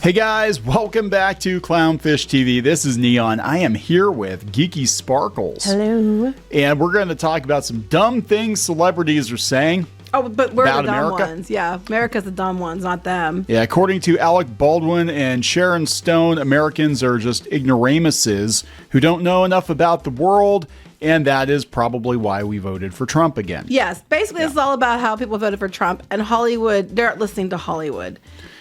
Hey guys, welcome back to Clownfish TV. This is Kneon. I am here with Geeky Sparkles. Hello. And we're going to talk about some dumb things celebrities are saying. Oh, but we're the dumb America. ones. Yeah, America's the dumb ones, not them. Yeah, according to Alec Baldwin and Sharon Stone, Americans are just ignoramuses who don't know enough about the world, and that is probably why we voted for Trump again. Yes, basically it's all about how people voted for Trump, and Hollywood, they're listening to Hollywood.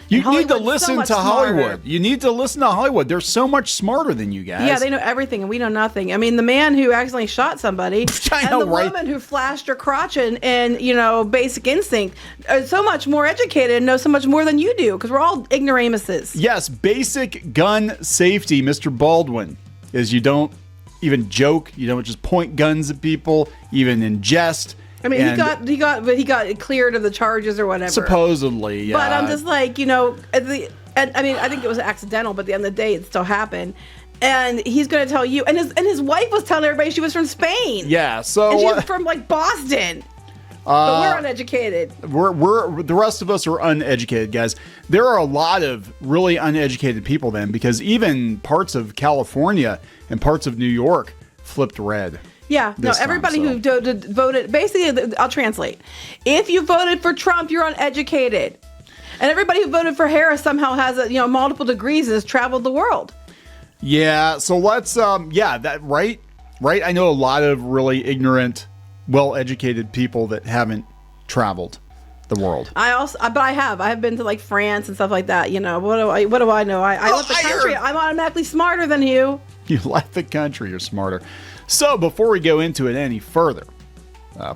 You need to listen to Hollywood. You need to listen to Hollywood. They're so much smarter than you guys. Yeah, they know everything, and we know nothing. I mean, the man who accidentally shot somebody and the woman who flashed her crotch in Basic Instinct are so much more educated and know so much more than you do, because we're all ignoramuses. Yes, basic gun safety, Mr. Baldwin, is you don't even joke. You don't just point guns at people, even in jest. I mean, he got cleared of the charges or whatever. Supposedly, yeah. But I'm just like, I think it was accidental, but at the end of the day, it still happened. And he's going to tell you, and his wife was telling everybody she was from Spain. Yeah, so and she's from like Boston. But we're uneducated. We're the rest of us are uneducated, guys. There are a lot of really uneducated people then, because even parts of California and parts of New York flipped red. Yeah, no, everybody who voted, basically, I'll translate. If you voted for Trump, you're uneducated. And everybody who voted for Harris somehow has multiple degrees and has traveled the world. Yeah, so let's, right? I know a lot of really ignorant, well-educated people that haven't traveled the world. I have been to like France and stuff like that. What do I know? I left the country. I'm automatically smarter than you. You left the country. You're smarter. So before we go into it any further,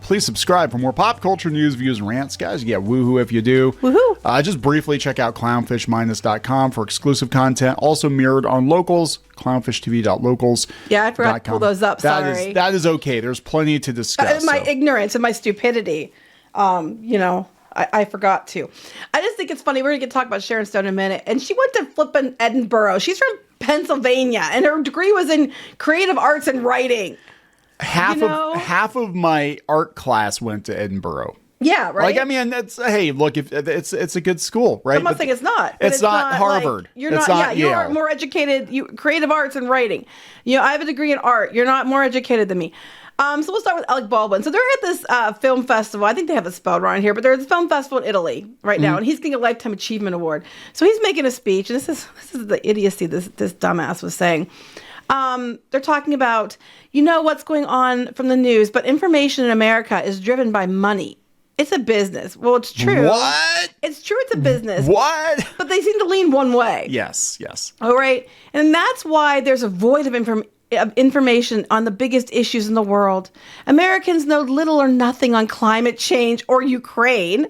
please subscribe for more pop culture news, views, and rants. Guys, you get woohoo if you do. Woohoo. Just briefly check out clownfish-com for exclusive content. Also mirrored on Locals, clownfishtv.locals. Yeah, I forgot to pull those up. Sorry. That is okay. There's plenty to discuss. My ignorance and my stupidity. I forgot to. I just think it's funny. We're going to talk about Sharon Stone in a minute. And she went to flippin' Edinburgh. She's from Pennsylvania, and her degree was in creative arts and writing. Half of my art class went to Edinburgh. Yeah, right. Like, I mean, look, if it's a good school, right? I'm not saying it's not. It's not Harvard. Like, you're Yale. More educated. Creative arts and writing. I have a degree in art. You're not more educated than me. So we'll start with Alec Baldwin. So they're at this film festival. I think they have it spelled wrong here, but they're at the film festival in Italy right now, and he's getting a Lifetime Achievement Award. So he's making a speech, and this is the idiocy this dumbass was saying. They're talking about, what's going on from the news, but information in America is driven by money. It's a business. Well, it's true. What? It's true. It's a business. What? But they seem to lean one way. Yes. All right. And that's why there's a void of information on the biggest issues in the world. Americans know little or nothing on climate change or Ukraine.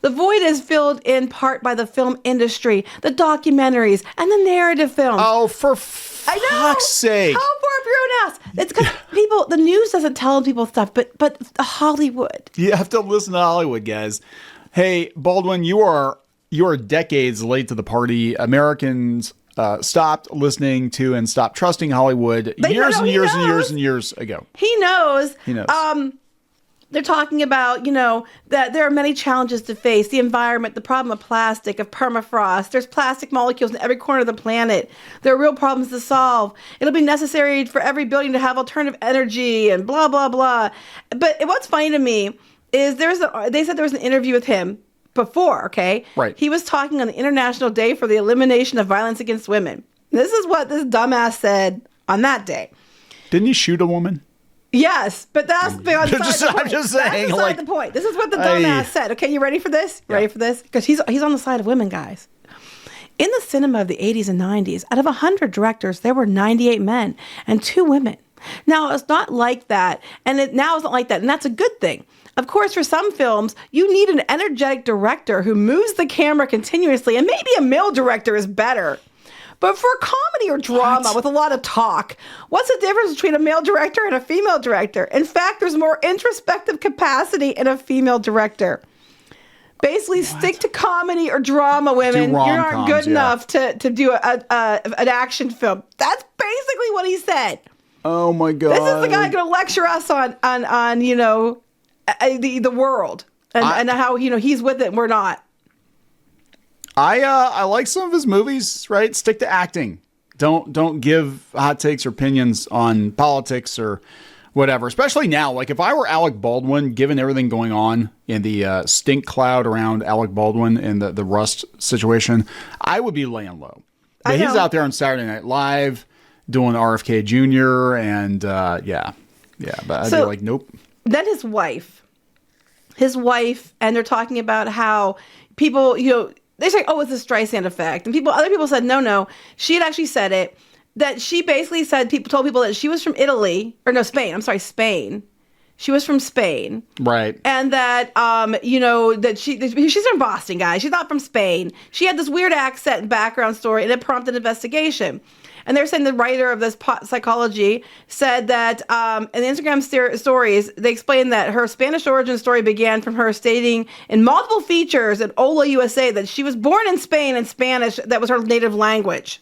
The void is filled in part by the film industry, the documentaries, and the narrative films. Oh, for fuck's sake. How far up your own ass? It's because the news doesn't tell people stuff, but Hollywood. You have to listen to Hollywood, guys. Hey, Baldwin, you are decades late to the party. Americans stopped listening to and stopped trusting Hollywood years and years ago. He knows. They're talking about, that there are many challenges to face. The environment, the problem of plastic, of permafrost. There's plastic molecules in every corner of the planet. There are real problems to solve. It'll be necessary for every building to have alternative energy and blah, blah, blah. But what's funny to me is they said there was an interview with him before, okay? Right. He was talking on the International Day for the Elimination of Violence Against Women. This is what this dumbass said on that day. Didn't he shoot a woman? Yes, but that's beyond the point. I'm just saying. That's beside the point. This is what the dumbass said. Okay, you ready for this? Ready for this? Because he's on the side of women, guys. In the cinema of the 80s and 90s, out of 100 directors, there were 98 men and 2 women. Now, it's not like that, and now it's not like that, and that's a good thing. Of course, for some films, you need an energetic director who moves the camera continuously, and maybe a male director is better. But for comedy or drama with a lot of talk, what's the difference between a male director and a female director? In fact, there's more introspective capacity in a female director. Basically, stick to comedy or drama, women. You're not good enough to do an action film. That's basically what he said. Oh my God! This is the guy going to lecture us on the world and how he's with it and we're not. I like some of his movies, right? Stick to acting. Don't give hot takes or opinions on politics or whatever, especially now. Like if I were Alec Baldwin, given everything going on in the stink cloud around Alec Baldwin and the Rust situation, I would be laying low. But he's out there on Saturday Night Live doing RFK Jr. and but I'd be like, nope. Then his wife, and they're talking about how people, they say, oh, it's a Streisand effect. And other people said, no. She had actually said it, that she basically told people that she was from Spain. She was from Spain. Right. And that, that she's from Boston, guys. She's not from Spain. She had this weird accent and background story, and it prompted investigation. And they're saying the writer of this psychology said that in the Instagram stories, they explained that her Spanish origin story began from her stating in multiple features at Ola USA that she was born in Spain and Spanish, that was her native language.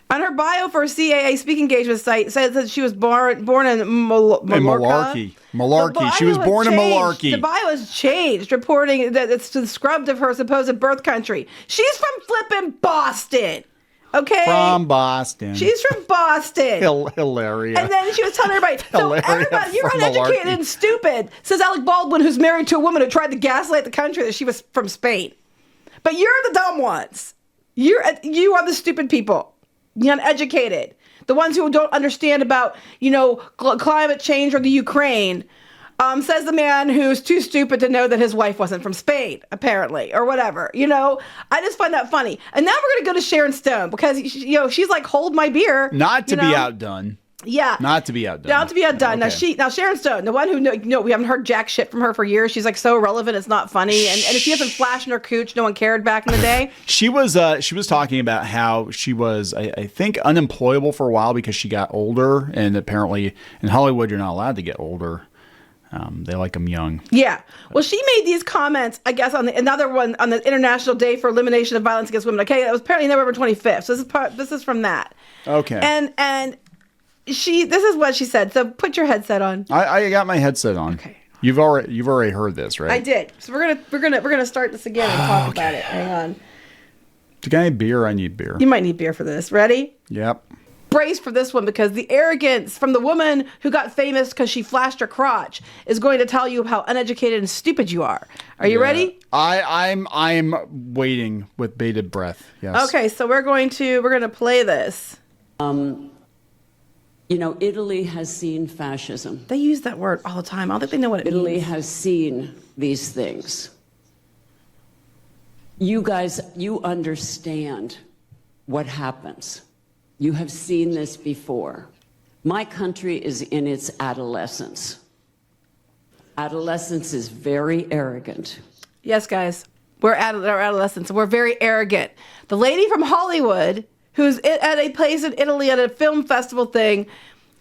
On her bio for CAA speaking engagement site, says that she was born in Malarkey. She was born in Malarkey. The bio has changed, reporting that it's scrubbed of her supposed birth country. She's from flippin' Boston. Okay. From Boston. She's from Boston. Hilaria. And then she was telling everybody, everybody, you're uneducated and stupid, says Alec Baldwin, who's married to a woman who tried to gaslight the country that she was from Spain. But you're the dumb ones. You are the stupid people. The uneducated. The ones who don't understand about, climate change or the Ukraine. Says the man who's too stupid to know that his wife wasn't from Spain, apparently, or whatever. I just find that funny. And now we're going to go to Sharon Stone because, she's like, hold my beer. Not to be outdone. Yeah. Not to be outdone. Not to be outdone. Okay. Now Sharon Stone, the one who, we haven't heard jack shit from her for years. She's like so irrelevant, it's not funny. And if she hasn't flashed in her cooch, no one cared back in the day. She was talking about how she was, I think, unemployable for a while because she got older. And apparently in Hollywood, you're not allowed to get older. They like them young. Yeah. Well, she made these comments, I guess, on another one on the International Day for Elimination of Violence Against Women. Okay, that was apparently November 25th. So this is from that. Okay. And this is what she said. So put your headset on. I got my headset on. Okay. You've already heard this, right? I did. So we're gonna start this again and talk about it. Hang on. Do I need beer? I need beer. You might need beer for this. Ready? Yep. Brace for this one because the arrogance from the woman who got famous because she flashed her crotch is going to tell you how uneducated and stupid you are. Are you ready? I'm waiting with bated breath. Yes. Okay, so we're gonna play this. Italy has seen fascism. They use that word all the time. I don't think they know what it means. Italy has seen these things. You guys, you understand what happens. You have seen this before. My country is in its adolescence. Adolescence is very arrogant. Yes, guys. We're at our adolescence. We're very arrogant. The lady from Hollywood, who's at a place in Italy at a film festival thing,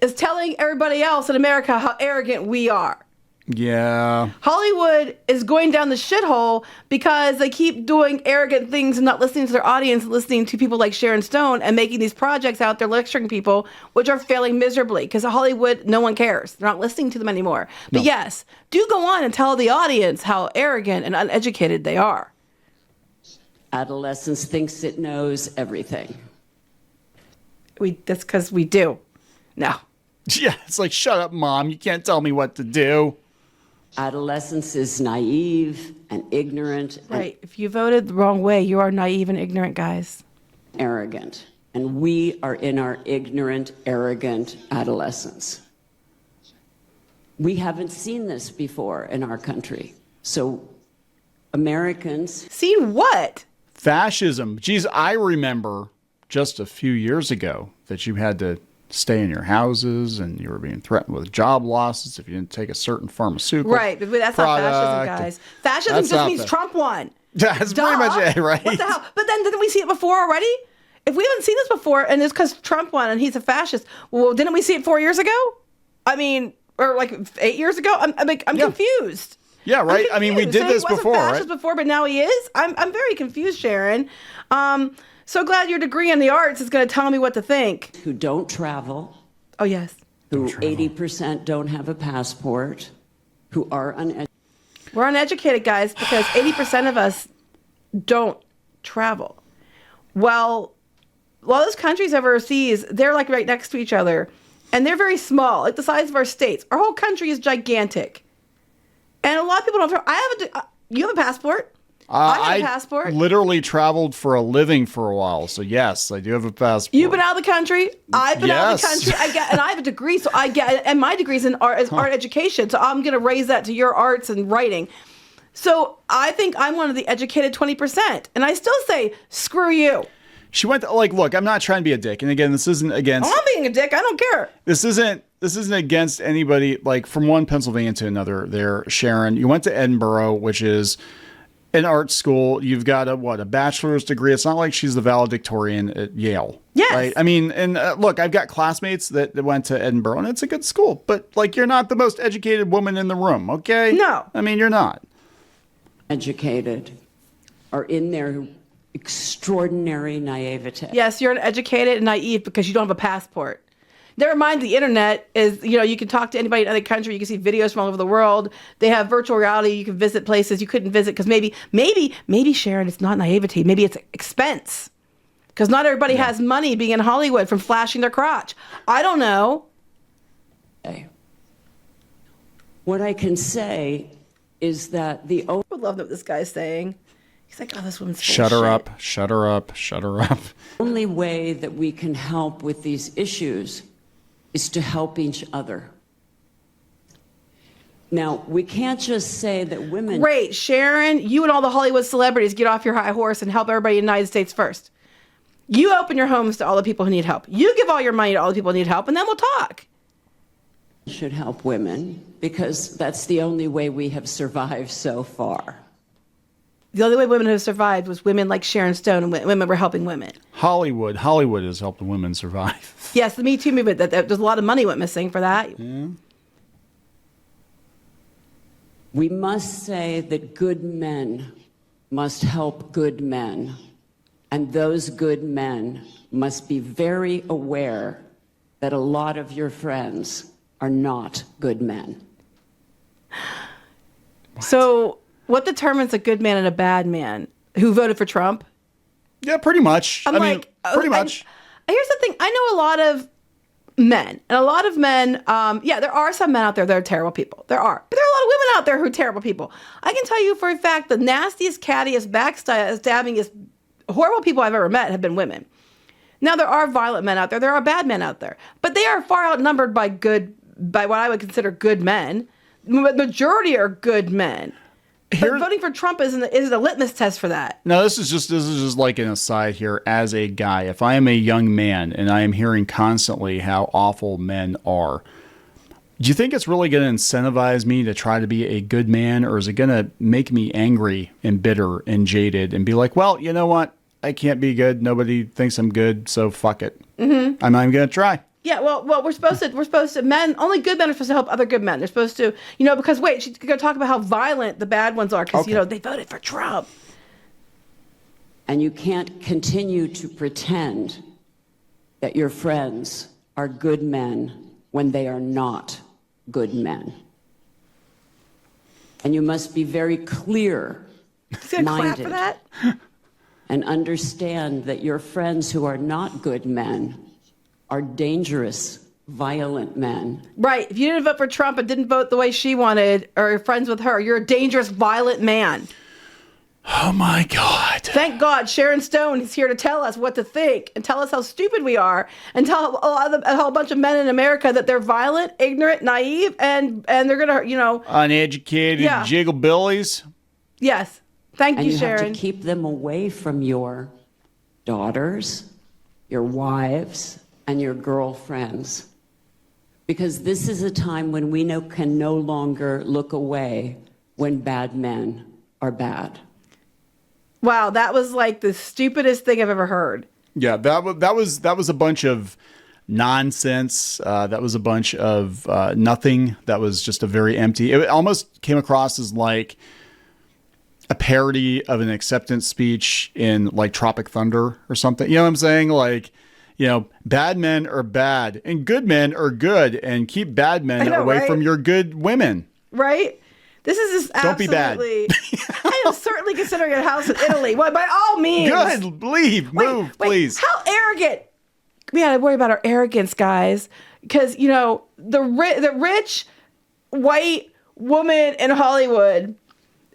is telling everybody else in America how arrogant we are. Yeah. Hollywood is going down the shithole because they keep doing arrogant things and not listening to their audience, listening to people like Sharon Stone and making these projects out there lecturing people, which are failing miserably because Hollywood, no one cares. They're not listening to them anymore. But yes, do go on and tell the audience how arrogant and uneducated they are. Adolescence thinks it knows everything. That's because we do. No. Yeah, it's like, shut up, Mom. You can't tell me what to do. Adolescence is naive and ignorant. Right. If you voted the wrong way, you are naive and ignorant, guys. Arrogant. And we are in our ignorant, arrogant adolescence. We haven't seen this before in our country. So Americans... Seen what? Fascism. Geez, I remember just a few years ago that you had to stay in your houses and you were being threatened with job losses if you didn't take a certain pharmaceutical Right, but that's not fascism, guys. Fascism just means Trump won. That's pretty much it, right? What the hell? But then didn't we see it before already? If we haven't seen this before and it's because Trump won and he's a fascist, well, didn't we see it 4 years ago? I mean, or like 8 years ago? I'm confused. Yeah, right. I mean, we did this before, right? Fascist before, but now he is. I'm very confused, Sharon. So glad your degree in the arts is going to tell me what to think. Who don't travel. Oh, yes. Who 80% don't have a passport. Who are uneducated. We're uneducated, guys, because 80% of us don't travel. Well, a lot of those countries overseas, they're like right next to each other, and they're very small, like the size of our states. Our whole country is gigantic, and a lot of people don't. You have a passport. I have a passport. Literally traveled for a living for a while, so yes, I do have a passport. You've been out of the country. I've been out of the country. And I have a degree, so and my degree is in art education. So I'm going to raise that to your arts and writing. So I think I'm one of the educated 20%, and I still say screw you. She went to, look, I'm not trying to be a dick. And again, this isn't against... I'm being a dick. I don't care. This isn't against anybody, from one Pennsylvania to another there, Sharon. You went to Edinburgh, which is an art school. You've got a bachelor's degree. It's not like she's the valedictorian at Yale. Yes. Right? I mean, and look, I've got classmates that went to Edinburgh, and it's a good school. But, you're not the most educated woman in the room, okay? No. I mean, you're not. Educated are in their extraordinary naivete. Yes, you're uneducated and naive because you don't have a passport. Never mind, the internet is, you can talk to anybody in another country. You can see videos from all over the world. They have virtual reality. You can visit places you couldn't visit because maybe, Sharon, it's not naivety. Maybe it's expense because not everybody has money being in Hollywood from flashing their crotch. I don't know. What I can say is that I would love what this guy's saying. He's like, oh, this woman's full Shut of her shit. up. Shut her up. Shut her up. the only way that we can help with these issues is to help each other. Now, we can't just say that women... Great, Sharon, you and all the Hollywood celebrities get off your high horse and help everybody in the United States first. You open your homes to all the people who need help. You give all your money to all the people who need help, and then we'll talk. should help women because that's the only way we have survived so far. The only way women have survived was women like Sharon Stone, and women were helping women. Hollywood has helped women survive. Yes, the Me Too movement, there's a lot of money went missing for that. Yeah. We must say that good men must help good men, and those good men must be very aware that a lot of your friends are not good men. So what determines a good man and a bad man? Who voted for Trump? Yeah, pretty much. Pretty much. Here's the thing. I know a lot of men, and a lot of men, there are some men out there that are terrible people. There are. But there are a lot of women out there who are terrible people. I can tell you for a fact the nastiest, cattiest, backstabbingest, horrible people I've ever met have been women. Now, there are violent men out there. There are bad men out there. But they are far outnumbered by what I would consider good men. The majority are good men. But voting for Trump isn't a litmus test for that. No, this is just like an aside here. As a guy, if I am a young man and I am hearing constantly how awful men are, do you think it's really going to incentivize me to try to be a good man, or is it going to make me angry and bitter and jaded and be like, well, you know what? I can't be good. Nobody thinks I'm good, so fuck it. Mm-hmm. I'm not even going to try. Yeah, well, we're supposed to, only good men are supposed to help other good men. They're supposed to, because wait, she's going to talk about how violent the bad ones are because, they voted for Trump. And you can't continue to pretend that your friends are good men when they are not good men. And you must be very clear-minded clap for that? and understand that your friends who are not good men are dangerous, violent men. Right. If you didn't vote for Trump and didn't vote the way she wanted, or you're friends with her, you're a dangerous, violent man. Oh, my God. Thank God Sharon Stone is here to tell us what to think and tell us how stupid we are and tell a whole bunch of men in America that they're violent, ignorant, naive, and they're going to, uneducated jiggle-billies. Yes. Thank you, Sharon. And you have to keep them away from your daughters, your wives, and your girlfriends. Because this is a time when we can no longer look away when bad men are bad. Wow, that was like the stupidest thing I've ever heard. Yeah, that was a bunch of nonsense. That was a bunch of nothing. That was just a very empty. It almost came across as like a parody of an acceptance speech in like Tropic Thunder or something. You know what I'm saying? Like, bad men are bad and good men are good, and keep bad men away from your good women. Right? This is just Don't be bad. I am certainly considering a house in Italy. Well, by all means. Good. Leave. Move, please. How arrogant. We got to worry about our arrogance, guys. Because, you know, the rich white woman in Hollywood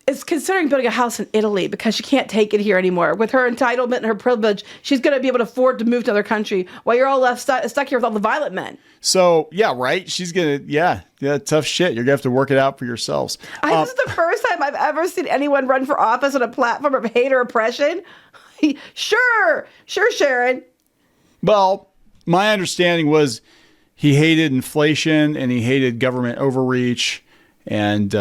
is considering building a house in Italy because she can't take it here anymore. With her entitlement and her privilege, she's going to be able to afford to move to another country while you're all left stuck here with all the violent men. So, yeah, right? She's going to, yeah, tough shit. You're going to have to work it out for yourselves. This is the first time I've ever seen anyone run for office on a platform of hate or oppression. Sure, Sharon. Well, my understanding was he hated inflation and he hated government overreach. And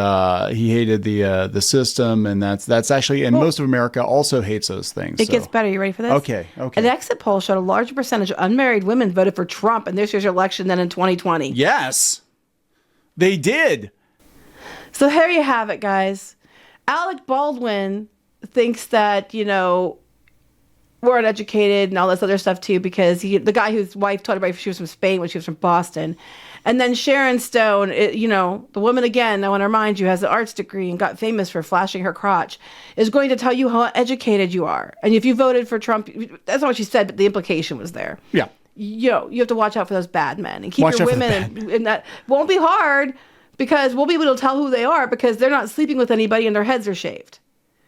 he hated the system, and that's actually, and most of America also hates those things. It gets better. You ready for this? Okay. An exit poll showed a larger percentage of unmarried women voted for Trump in this year's election than in 2020. Yes, they did. So there you have it, guys. Alec Baldwin thinks that, you know, we're uneducated and all this other stuff too, because the guy whose wife told everybody she was from Spain when she was from Boston. And then Sharon Stone, you know, the woman, again, I want to remind you, has an arts degree and got famous for flashing her crotch, is going to tell you how educated you are. And if you voted for Trump, that's not what she said, but the implication was there. Yeah. You know, you have to watch out for those bad men and keep your women. And that won't be hard because we'll be able to tell who they are because they're not sleeping with anybody and their heads are shaved.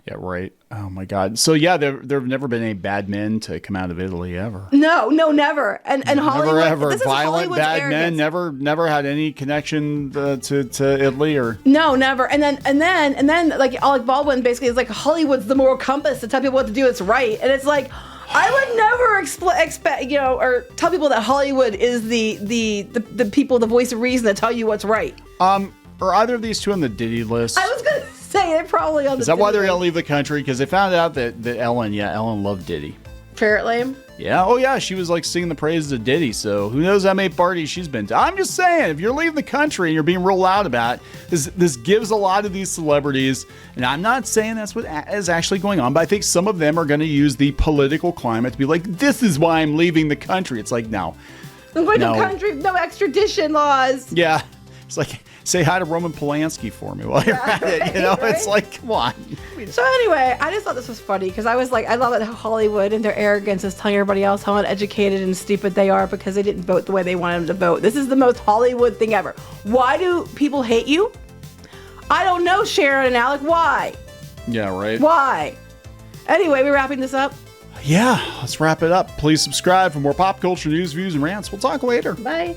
Yeah, right. Oh, my God. So, yeah, there have never been any bad men to come out of Italy ever. No, never. And Hollywood. Never, ever. This is Violent, Hollywood's bad arrogance. men never had any connection to Italy or. No, never. And then, like Alec Baldwin basically is like, Hollywood's the moral compass to tell people what to do. It's right. And it's like, I would never expect, you know, or tell people that Hollywood is the people, the voice of reason that tell you what's right. Are either of these two on the Diddy list? I was going to say they're probably on the Is that why they're Diddy going to leave the country? Because they found out that Ellen loved Diddy. Apparently. Yeah. Oh, yeah. She was like singing the praises of Diddy. So who knows how many parties she's been to. I'm just saying, if you're leaving the country and you're being real loud about it, this gives a lot of these celebrities, and I'm not saying that's what is actually going on, but I think some of them are going to use the political climate to be like, this is why I'm leaving the country. It's like, no. I'm going to a country with no extradition laws. Yeah. It's like, say hi to Roman Polanski for me while you're at it. You know, right? It's like, come on. So anyway, I just thought this was funny because I was like, I love it how Hollywood and their arrogance is telling everybody else how uneducated and stupid they are because they didn't vote the way they wanted them to vote. This is the most Hollywood thing ever. Why do people hate you? I don't know, Sharon and Alec. Why? Yeah, right. Why? Anyway, we're wrapping this up. Yeah, let's wrap it up. Please subscribe for more pop culture news, views, and rants. We'll talk later. Bye.